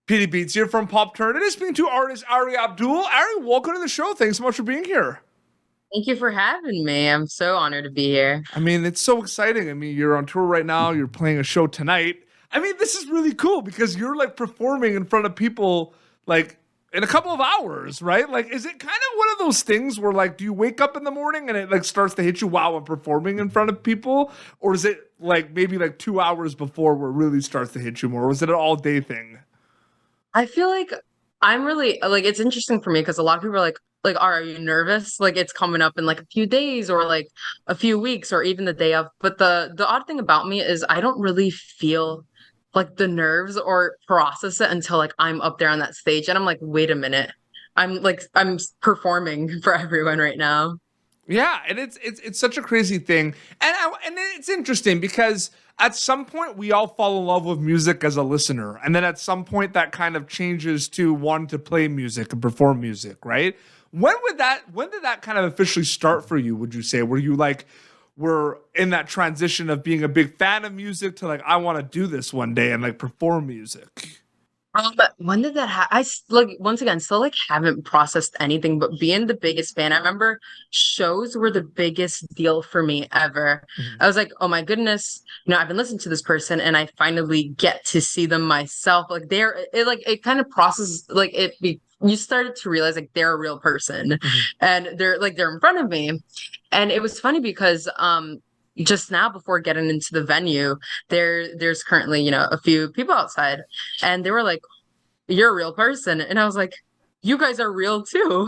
PD Beats here from Pop Turn. It is speaking to artist Ari Abdul. Ari, welcome to the show. Thanks so much for being here. Thank you for having me. I'm so honored to be here. I mean, it's so exciting. I mean, you're on tour right now. You're playing a show tonight. I mean, this is really cool because you're like performing in front of people like in a couple of hours, right? Like, is it kind of one of those things where like, do you wake up in the morning and it like starts to hit you, wow, I'm performing in front of people? Or is it like maybe like 2 hours before where it really starts to hit you more? Or is it an all day thing? I feel like I'm really like it's interesting for me because a lot of people are like, are you nervous? Like it's coming up in like a few days or like a few weeks or even the day of. But the odd thing about me is I don't really feel like the nerves or process it until like I'm up there on that stage and I'm like, wait a minute. I'm performing for everyone right now. Yeah, and it's such a crazy thing, and it's interesting because at some point we all fall in love with music as a listener, and then at some point that kind of changes to wanting to play music and perform music, right? When did that kind of officially start for you? Would you say were you like were in that transition of being a big fan of music to like I want to do this one day and like perform music? But when did that happen? Like once again, still like haven't processed anything, but being the biggest fan, I remember shows were the biggest deal for me ever. Mhm. I was like, oh my goodness, I've been listening to this person and I finally get to see them myself. Like it kind of processes like you started to realize like they're a real person Mhm. and they're in front of me. And it was funny because just now before getting into the venue, there's currently, a few people outside and they were like, you're a real person. And I was like, you guys are real too.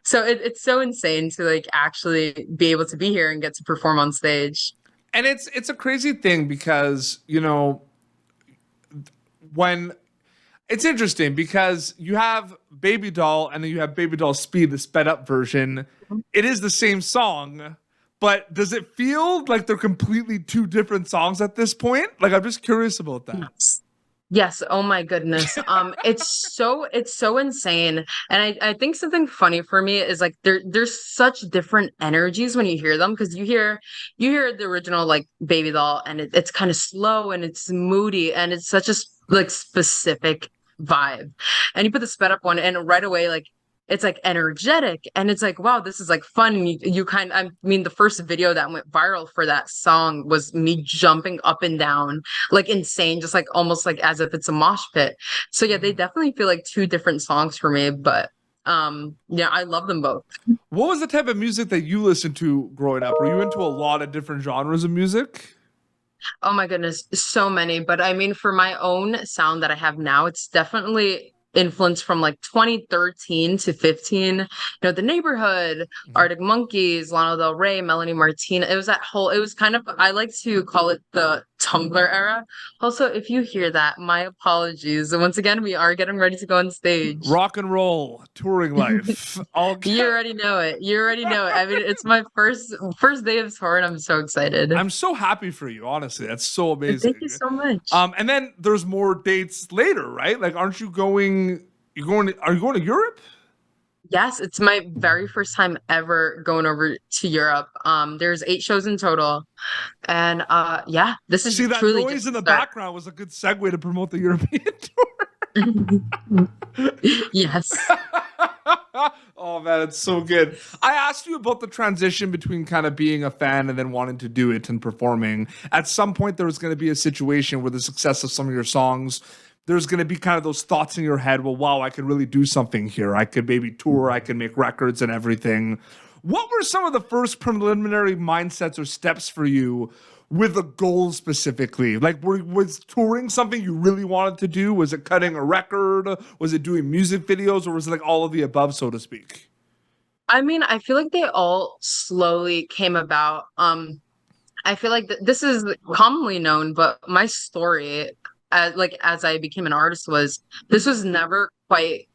So it's so insane to like actually be able to be here and get to perform on stage. And it's a crazy thing because when it's interesting because you have Baby Doll and then you have Baby Doll Speed, the sped up version. It is the same song, but does it feel like they're completely two different songs at this point? Like I'm just curious about that. Yes. Yes, oh my goodness. It's so insane. And I think something funny for me is like there's such different energies when you hear them because you hear the original like Baby Doll and it's kind of slow and it's moody and it's such a like specific vibe. And you put the sped up one and right away like it's like energetic and it's like wow this is like fun and you kind I mean the first video that went viral for that song was me jumping up and down like insane just like almost like as if it's a mosh pit. So yeah, they definitely feel like two different songs for me, but yeah, I love them both. What was the type of music that you listened to growing up? Were you into a lot of different genres of music? Oh my goodness, so many. But I mean, for my own sound that I have now, it's definitely influenced from like 2013 to 15. The Neighborhood, Mhm. Arctic Monkeys, Lana Del Rey, Melanie Martinez. It was kind of, I like to call it the Tumblr era. Also, if you hear that, my apologies. Once again, we are getting ready to go on stage. Rock and roll, touring life. All You already know it. You already know it. I mean, it's my first day of tour, and I'm so excited. I'm so happy for you, honestly. That's so Thank you amazing. so much. And then there's more dates later, right? Like, aren't you going? Are you going to Europe? Yes, it's my very first time ever going over to Europe. There's 8 shows in total. And yeah, this is See, that truly just noise in the the start. background was a good segue to promote the European tour. Yes. Oh man, it's so good. I asked you about the transition between kind of being a fan and then wanting to do it and performing. At some point, there was going to be a situation where the success of some of your songs, there's going to be kind of those thoughts in your head. Well, wow, I could really do something here. I could maybe tour. I could make records and everything. What were some of the first preliminary mindsets or steps for you with a goal specifically? Like, was touring something you really wanted to do? Was it cutting a record? Was it doing music videos? Or was it like all of the above, so to speak? I mean, I feel like they all slowly came about. I feel like this is commonly known, but my story, as I became an artist, was this was never quite,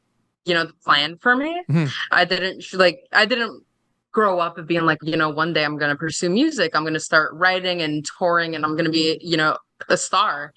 the plan for me. Mhm. I didn't grow up of being like, one day I'm going to pursue music. I'm going to start writing and touring and I'm going to be, a star.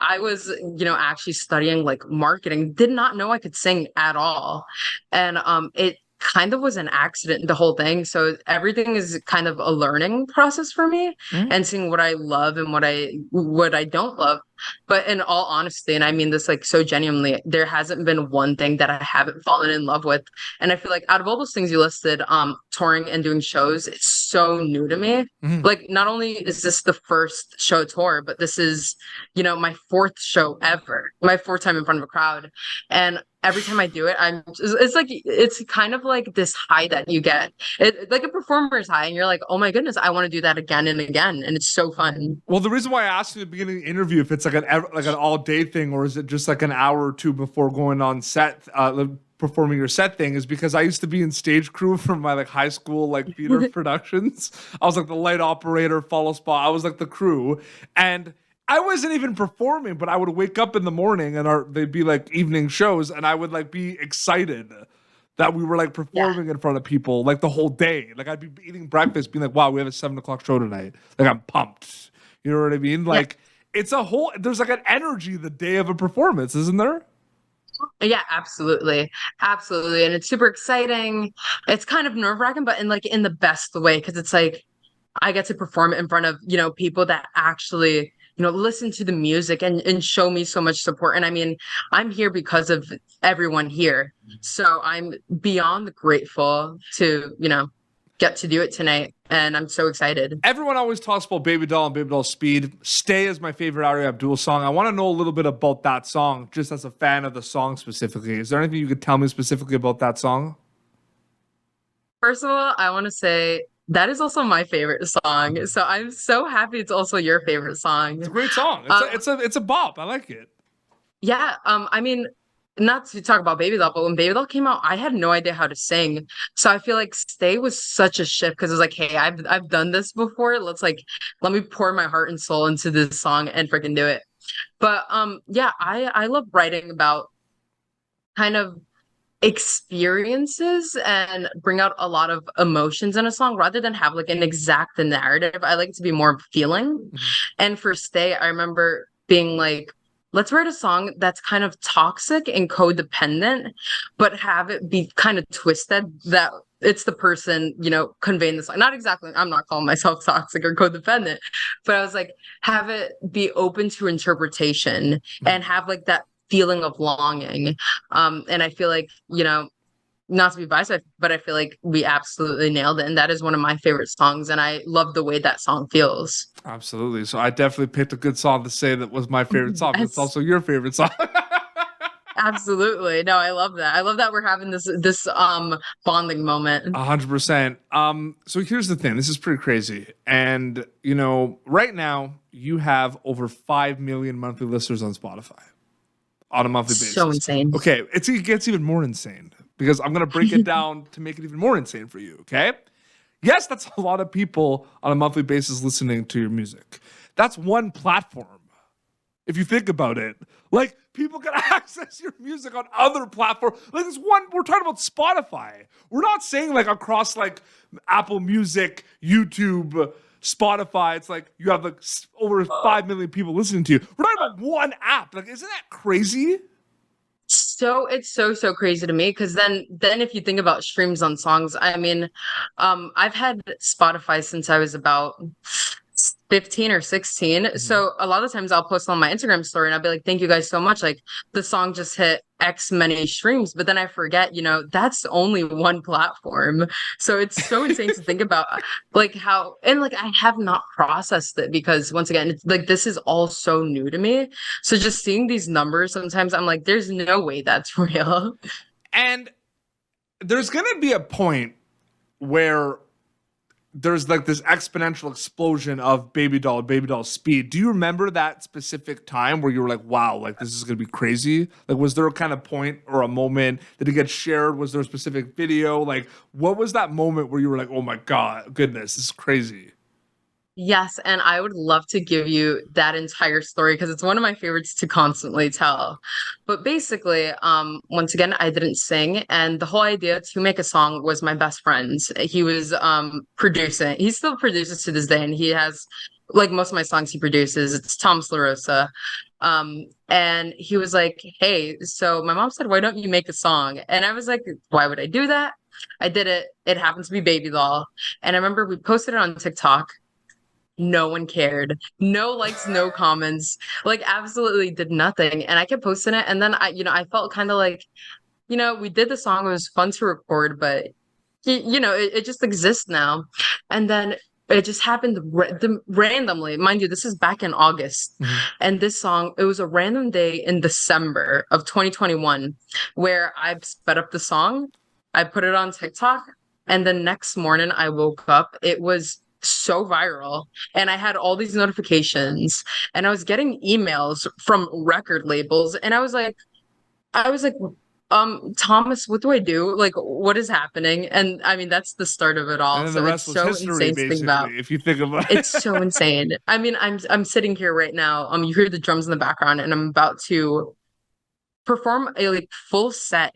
I was, actually studying like marketing, did not know I could sing at all. And it kind of was an accident, the whole thing. So everything is kind of a learning process for me, and seeing what I love and what I don't love. But in all honesty, and I mean this like so genuinely, there hasn't been one thing that I haven't fallen in love with. And I feel like out of all those things you listed, touring and doing shows, it's so new to me. Like, not only is this the first show tour, but this is, my fourth show ever, my fourth time in front of a crowd. And every time I do it, it's kind of like this high that you get, like a performer's high, and you're like, oh my goodness, I want to do that again and again, and it's so fun. Well, the reason why I asked you at the beginning of the interview if it's like an all day thing, or is it just like an hour or two before going on set, performing your set thing, is because I used to be in stage crew for my like high school like theater productions. I was like the light operator, follow spot. I was like the crew, and I wasn't even performing, but I would wake up in the morning and they'd be like evening shows, and I would like be excited that we were like performing in front of people like the whole day. Like, I'd be eating breakfast, being like, wow, we have a 7:00 show tonight. Like, I'm pumped. You know what I mean? Like, there's like an energy the day of a performance, isn't there? Yeah, absolutely. Absolutely. And it's super exciting. It's kind of nerve-wracking, but in the best way, because it's like I get to perform in front of, people that actually, listen to the music and show me so much support. And I mean, I'm here because of everyone here. So I'm beyond grateful to, get to do it tonight. And I'm so excited. Everyone always talks about BABYDOLL and BABYDOLL Speed. Stay is my favorite Ari Abdul song. I want to know a little bit about that song, just as a fan of the song specifically. Is there anything you could tell me specifically about that song? First of all, I want to say that is also my favorite song. So I'm so happy it's also your favorite song. It's a great song. It's a bop. I like it. Yeah. I mean, not to talk about BABYDOLL, but when BABYDOLL came out, I had no idea how to sing. So I feel like Stay was such a shift, because it was like, hey, I've done this before. Let me pour my heart and soul into this song and freaking do it. But yeah, I love writing about kind of experiences and bring out a lot of emotions in a song rather than have like an exact narrative. I like it to be more of a feeling. And for Stay, I remember being like, let's write a song that's kind of toxic and codependent, but have it be kind of twisted that it's the person, conveying the song. Not exactly, I'm not calling myself toxic or codependent, but I was like, have it be open to interpretation and have like that feeling of longing. And I feel like, not to be biased, but I feel like we absolutely nailed it. And that is one of my favorite songs. And I love the way that song feels. Absolutely. So I definitely picked a good song to say that was my favorite song. It's also your favorite song. Absolutely. No, I love that. I love that we're having this bonding moment. 100%. So here's the thing. This is pretty crazy. And, right now you have over 5 million monthly listeners on Spotify on a monthly basis. So insane. Okay. It gets even more insane, because I'm going to break it down to make it even more insane for you. Okay. Yes, that's a lot of people on a monthly basis listening to your music. That's one platform. If you think about it, like, people can access your music on other platforms. Like, this one, we're talking about Spotify. We're not saying like across like Apple Music, YouTube, Spotify. It's like you have like over 5 million people listening to you. We're talking about one app. Like, isn't that crazy? So it's so crazy to me, because then if you think about streams on songs, I mean, I've had Spotify since I was about 15 or 16. So a lot of times I'll post on my Instagram story and I'll be like, thank you guys so much. Like, the song just hit X many streams, but then I forget, that's only one platform. So it's so insane to think about like how, and like, I have not processed it, because once again, it's like, this is all so new to me. So just seeing these numbers, sometimes I'm like, there's no way that's real. And there's going to be a point where there's like this exponential explosion of BABYDOLL and BABYDOLL Speed. Do you remember that specific time where you were like, wow, like, this is going to be crazy? Like, was there a kind of point or a moment? Did it get shared? Was there a specific video? Like, what was that moment where you were like, oh my goodness, this is crazy? Yes, and I would love to give you that entire story, because it's one of my favorites to constantly tell. But basically, once again, I didn't sing, and the whole idea to make a song was my best friend's. He was producing. He still produces to this day, and he has, like, most of my songs he produces. It's Thomas LaRosa. And he was like, hey, so my mom said, why don't you make a song? And I was like, why would I do that? I did it. It happened to be Baby Doll. And I remember we posted it on TikTok. No one cared. No likes, no comments. Like absolutely did nothing. And I kept posting it. And then I felt kind of like, we did the song. It was fun to record, but it just exists now. And then it just happened randomly. Mind you, this is back in August. Mhm. And this song, it was a random day in December of 2021 where I sped up the song. I put it on TikTok. And the next morning I woke up. It was so viral. And I had all these notifications. And I was getting emails from record labels. And I was like, Thomas, what do I do? Like, what is happening? And I mean, that's the start of it all. And then So the it's rest was so history, insane to think about. basically, if you think about It's so insane. I mean, I'm sitting here right now. You hear the drums in the background, and I'm about to perform a like full set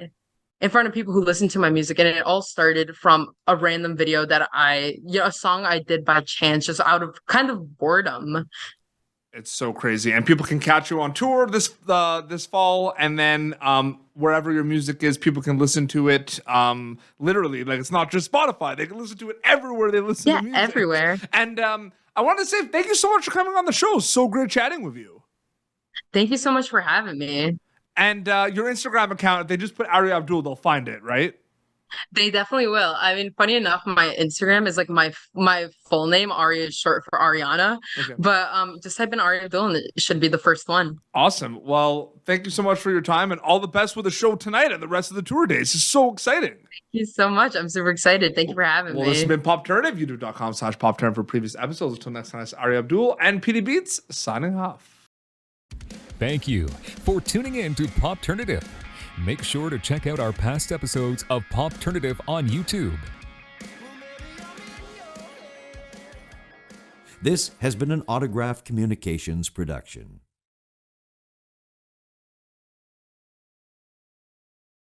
in front of people who listen to my music. And it all started from a random video that a song I did by chance, just out of kind of boredom. It's so crazy, and people can catch you on tour this fall, and then wherever your music is, people can listen to it. Literally, like it's not just Spotify; they can listen to it everywhere they listen to music. Everywhere. And I want to say thank you so much for coming on the show. So great chatting with you. Thank you so much for having me. And your Instagram account, if they just put Ari Abdul, they'll find it, right? They definitely will. I mean, funny enough, my Instagram is like my full name. Ari is short for Ariana. Okay. But just type in Ari Abdul and it should be the first one. Awesome. Well, thank you so much for your time, and all the best with the show tonight and the rest of the tour days. It's so exciting. Thank you so much. I'm super excited. Thank you for having me. Well, this has been Popturnative. YouTube.com/Popturnative for previous episodes. Until next time, it's Ari Abdul and PD Beats signing off. Thank you for tuning in to Popturnative. Make sure to check out our past episodes of Popturnative on YouTube. This has been an Autograph Communications production.